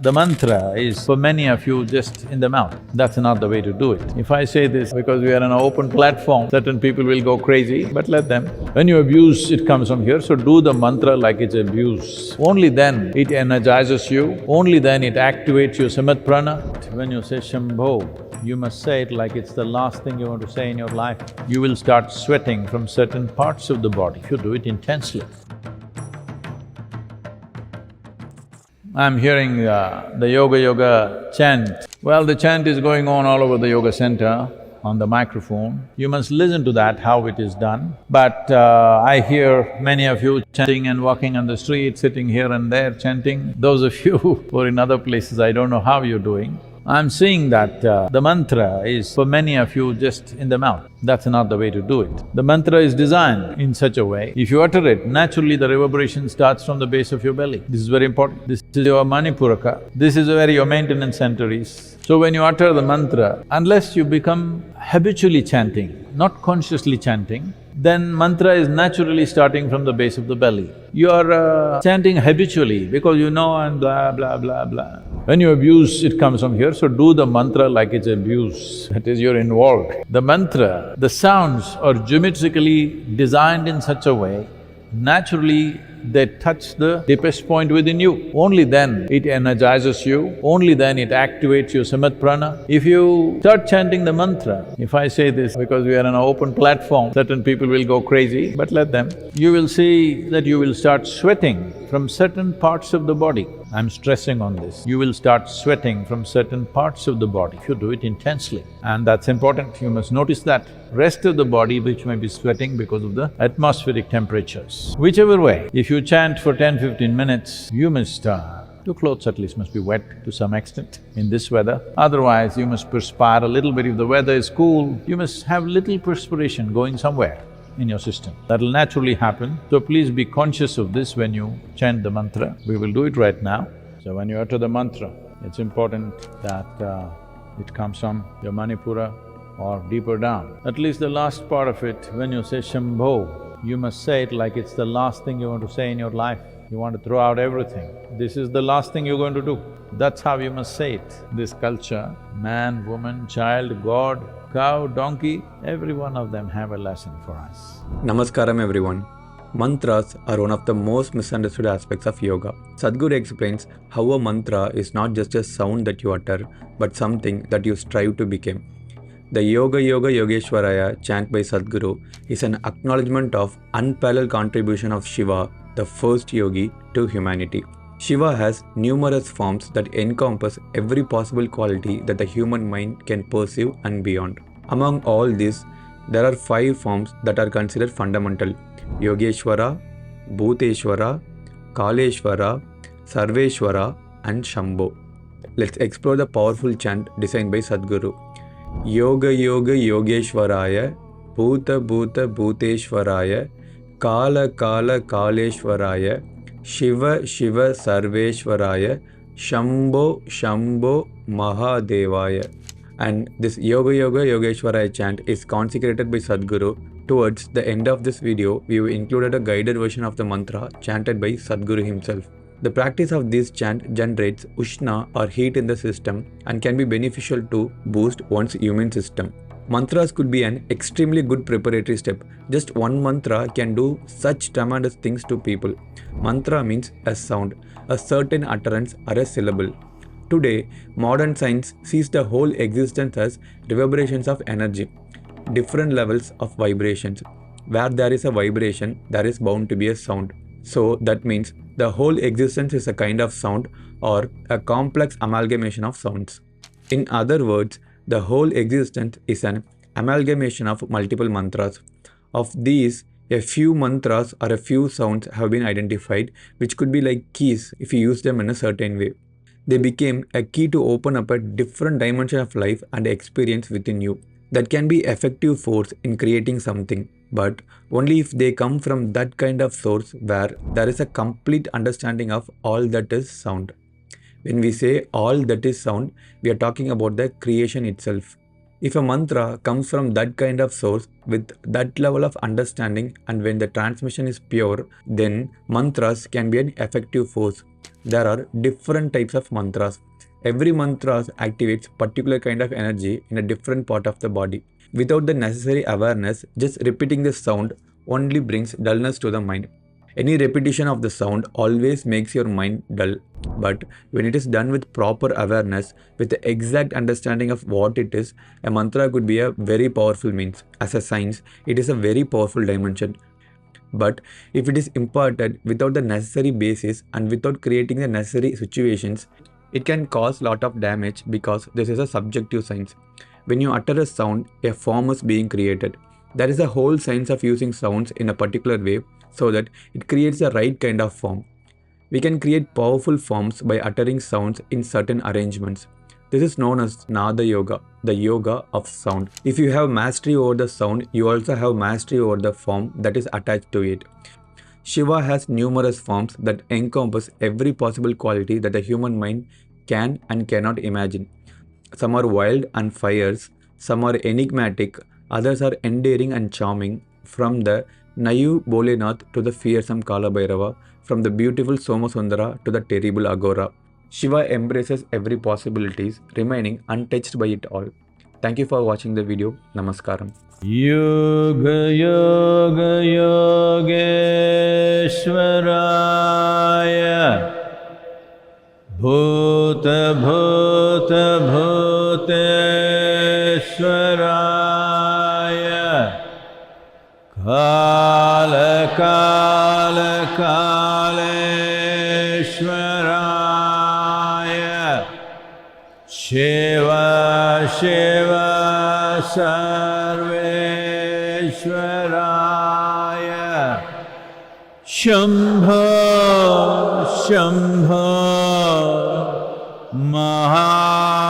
The mantra is for many of you just in the mouth. That's not the way to do it. If I say this because we are on an open platform, certain people will go crazy, but let them. When you abuse, it comes from here, so do the mantra like it's abuse. Only then it energizes you, only then it activates your samat prana. When you say Shambho, you must say it like it's the last thing you want to say in your life. You will start sweating from certain parts of the body if you do it intensely. I'm hearing the yoga chant. Well, the chant is going on all over the yoga center on the microphone. You must listen to that, how it is done. But I hear many of you chanting and walking on the street, sitting here and there chanting. Those of you who are in other places, I don't know how you're doing. I'm seeing that the mantra is for many of you just in the mouth. That's not the way to do it. The mantra is designed in such a way, if you utter it, naturally the reverberation starts from the base of your belly. This is very important. This is your Manipuraka. This is where your maintenance center is. So when you utter the mantra, unless you become habitually chanting, not consciously chanting, then mantra is naturally starting from the base of the belly. You are chanting habitually because you know and blah, blah, blah, blah. When you abuse, it comes from here, so do the mantra like it's abuse, that is, you're involved. The mantra, the sounds are geometrically designed in such a way, naturally they touch the deepest point within you. Only then it energizes you, only then it activates your samat prana. If you start chanting the mantra, if I say this because we are on an open platform, certain people will go crazy, but let them. You will see that you will start sweating from certain parts of the body. I'm stressing on this. You will start sweating from certain parts of the body if you do it intensely. And that's important, you must notice that. Rest of the body which may be sweating because of the atmospheric temperatures. Whichever way, if you chant for 10-15 minutes, you must… your clothes at least must be wet to some extent in this weather. Otherwise, you must perspire a little bit. If the weather is cool, you must have little perspiration going somewhere in your system. That'll naturally happen. So please be conscious of this when you chant the mantra. We will do it right now. So when you utter the mantra, it's important that it comes from your Manipura or deeper down. At least the last part of it, when you say Shambho, you must say it like it's the last thing you want to say in your life. You want to throw out everything. This is the last thing you're going to do. That's how you must say it. This culture, man, woman, child, God, cow, donkey, every one of them have a lesson for us. Namaskaram everyone. Mantras are one of the most misunderstood aspects of yoga. Sadhguru explains how a mantra is not just a sound that you utter, but something that you strive to become. The Yoga Yoga Yogeshwaraya chant by Sadhguru is an acknowledgement of unparalleled contribution of Shiva, the first yogi, to humanity. Shiva has numerous forms that encompass every possible quality that the human mind can perceive and beyond. Among all these, there are 5 forms that are considered fundamental: Yogeshwara, Bhuteshwara, Kaleshwara, Sarveshwara and Shambho. Let's explore the powerful chant designed by Sadhguru. Yoga Yoga Yogeshwaraya, Bhuta Bhuta Bhuteshwaraya, Kala Kala Kaleshwaraya, Shiva Shiva Sarveshwaraya, Shambho Shambho Mahadevaya. And this Yoga Yoga Yogeshwaraya chant is consecrated by Sadhguru. Towards the end of this video, we have included a guided version of the mantra chanted by Sadhguru himself. The practice of this chant generates Ushna or heat in the system and can be beneficial to boost one's immune system. Mantras could be an extremely good preparatory step. Just one mantra can do such tremendous things to people. Mantra means a sound, a certain utterance or a syllable. Today, modern science sees the whole existence as reverberations of energy, different levels of vibrations. Where there is a vibration, there is bound to be a sound. So that means the whole existence is a kind of sound or a complex amalgamation of sounds. In other words, the whole existence is an amalgamation of multiple mantras. Of these, a few mantras or a few sounds have been identified, which could be like keys if you use them in a certain way. They became a key to open up a different dimension of life and experience within you that can be effective force in creating something, but only if they come from that kind of source where there is a complete understanding of all that is sound. When we say all that is sound, we are talking about the creation itself. If a mantra comes from that kind of source with that level of understanding, and when the transmission is pure, then mantras can be an effective force. there are different types of mantras. Every mantra activates particular kind of energy in a different part of the body. Without the necessary awareness, just repeating the sound only brings dullness to the mind. Any repetition of the sound always makes your mind dull, but when it is done with proper awareness, with the exact understanding of what it is, a mantra could be a very powerful means. As a science, it is a very powerful dimension. But if it is imparted without the necessary basis and without creating the necessary situations, it can cause lot of damage because this is a subjective science. When you utter a sound, a form is being created. There is a whole science of using sounds in a particular way so that it creates the right kind of form. We can create powerful forms by uttering sounds in certain arrangements. This is known as Nada Yoga, the yoga of sound. If you have mastery over the sound, you also have mastery over the form that is attached to it. Shiva has numerous forms that encompass every possible quality that the human mind can and cannot imagine. Some are wild and fierce, some are enigmatic, others are endearing and charming, from the naive Bholenath to the fearsome Kalabhairava, from the beautiful Somasundara to the terrible Agora. Shiva embraces every possibilities, remaining untouched by it all. Thank you for watching the video. Namaskaram. Yoga Yoga Yogeshwaraya Bhuta Bhuta Bhuteshwaraya Kala Kala Kaleshwaraya Shiva Shiva Sarveshwaraya Shambho Shambho Maha